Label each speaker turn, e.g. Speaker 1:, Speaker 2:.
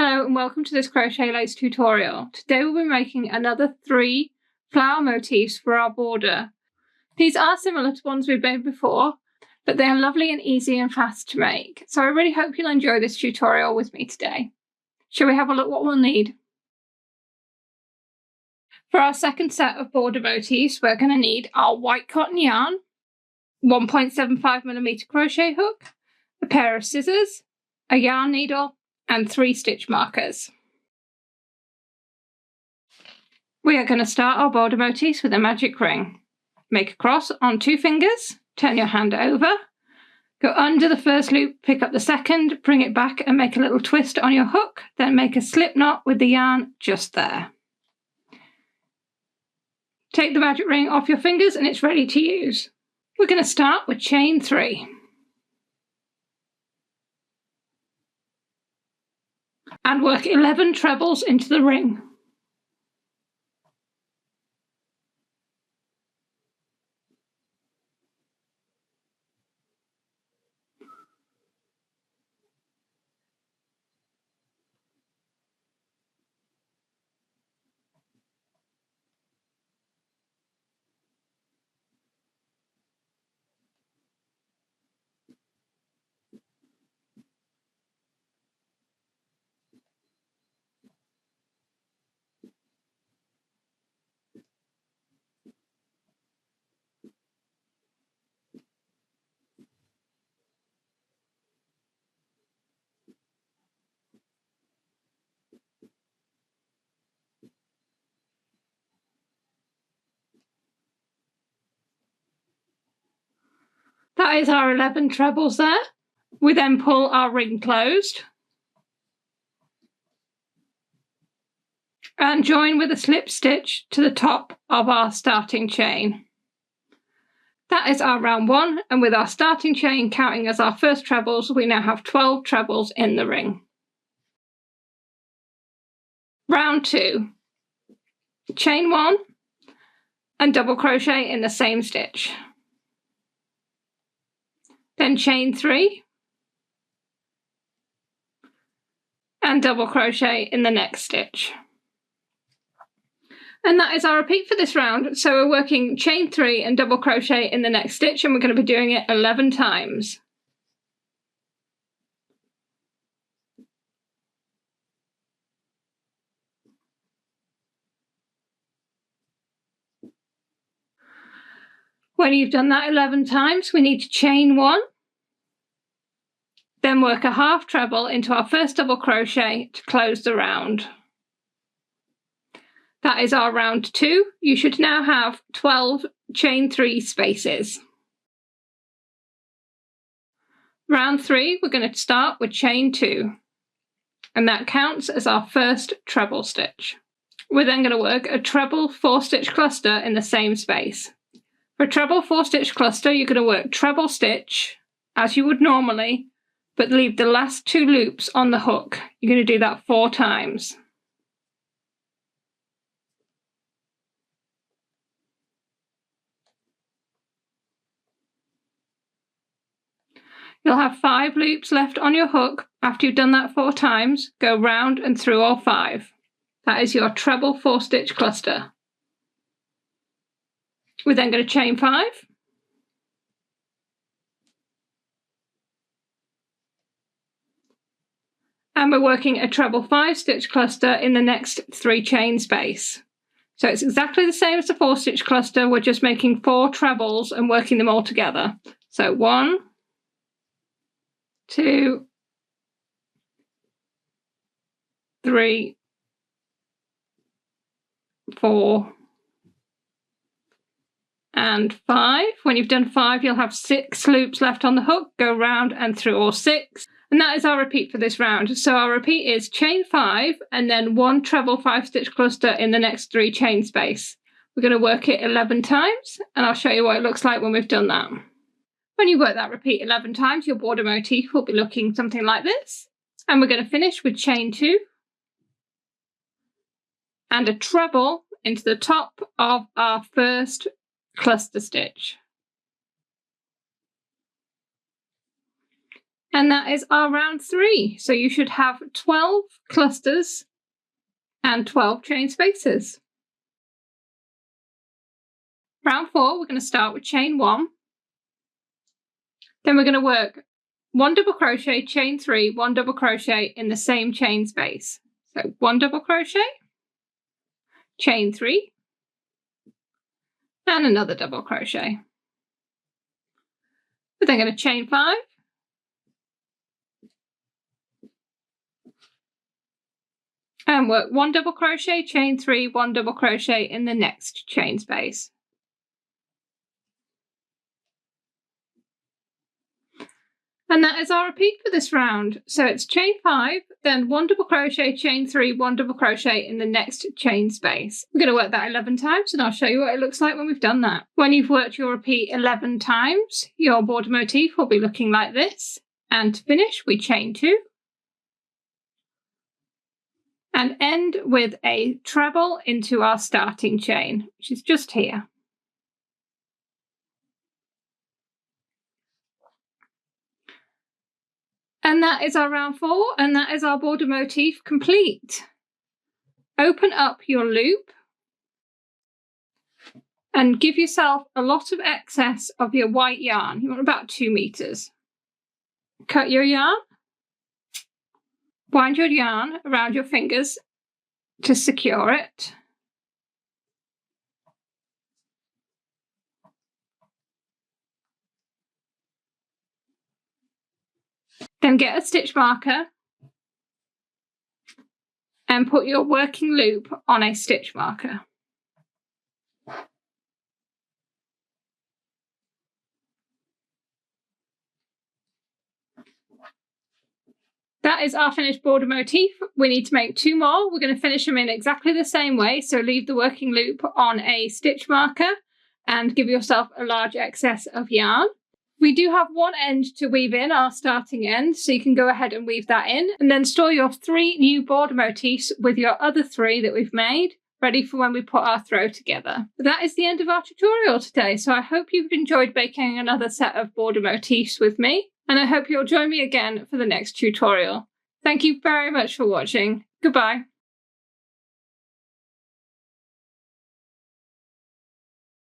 Speaker 1: Hello and welcome to this crochet lace tutorial. Today we'll be making another 3 flower motifs for our border. These are similar to ones we've made before, but they are lovely and easy and fast to make. So I really hope you'll enjoy this tutorial with me today. Shall we have a look what we'll need? For our second set of border motifs, we're going to need our white cotton yarn, 1.75mm crochet hook, a pair of scissors, a yarn needle, and 3 stitch markers. We are going to start our border motifs with a magic ring. Make a cross on 2 fingers, turn your hand over, go under the first loop, pick up the second, bring it back and make a little twist on your hook, then make a slip knot with the yarn just there. Take the magic ring off your fingers and it's ready to use. We're going to start with chain 3. And work 11 trebles into the ring. That is our 11 trebles there. We then pull our ring closed and join with a slip stitch to the top of our starting chain. That is our round 1, and with our starting chain counting as our first trebles, we now have 12 trebles in the ring. Round 2. Chain 1 and double crochet in the same stitch. Then chain 3 and double crochet in the next stitch. And that is our repeat for this round. So we're working chain 3 and double crochet in the next stitch, and we're going to be doing it 11 times. When you've done that 11 times, we need to chain 1, then work a half treble into our first double crochet to close the round. That is our round 2. You should now have 12 chain 3 spaces. Round 3, we're going to start with chain 2, and that counts as our first treble stitch. We're then going to work a treble 4-stitch cluster in the same space. For a treble 4-stitch cluster, you're going to work treble stitch as you would normally, but leave the last 2 loops on the hook. You're going to do that 4 times. You'll have 5 loops left on your hook. After you've done that 4 times, go round and through all 5. That is your treble 4-stitch cluster. We're then going to chain 5. And we're working a treble 5-stitch cluster in the next 3 chain space. So it's exactly the same as the 4-stitch cluster, we're just making 4 trebles and working them all together. So 1, 2, 3, 4, and 5. When you've done 5, you'll have 6 loops left on the hook. Go round and through all 6. And that is our repeat for this round. So our repeat is chain 5 and then 1 treble 5-stitch cluster in the next 3 chain space. We're going to work it 11 times, and I'll show you what it looks like when we've done that. When you work that repeat 11 times, your border motif will be looking something like this. And we're going to finish with chain 2 and a treble into the top of our first cluster stitch. And that is our round 3. So you should have 12 clusters and 12 chain spaces. Round 4, we're going to start with chain 1. Then we're going to work 1 double crochet, chain 3, 1 double crochet in the same chain space. So 1 double crochet, chain 3, and another double crochet. We're then going to chain 5, and work 1 double crochet, chain 3, 1 double crochet in the next chain space. And that is our repeat for this round. So it's chain 5, then 1 double crochet, chain 3, 1 double crochet in the next chain space. We're going to work that 11 times and I'll show you what it looks like when we've done that. When you've worked your repeat 11 times, your border motif will be looking like this. And to finish, we chain 2. And end with a treble into our starting chain, which is just here. And that is our round 4, and that is our border motif complete. Open up your loop and give yourself a lot of excess of your white yarn. You want about 2 meters. Cut your yarn. Wind your yarn around your fingers to secure it. Then get a stitch marker and put your working loop on a stitch marker. That is our finished border motif. We need to make 2 more. We're going to finish them in exactly the same way. So leave the working loop on a stitch marker and give yourself a large excess of yarn. We do have one end to weave in, our starting end, so you can go ahead and weave that in and then store your 3 new border motifs with your other 3 that we've made, ready for when we put our throw together. But that is the end of our tutorial today, so I hope you've enjoyed making another set of border motifs with me, and I hope you'll join me again for the next tutorial. Thank you very much for watching. Goodbye.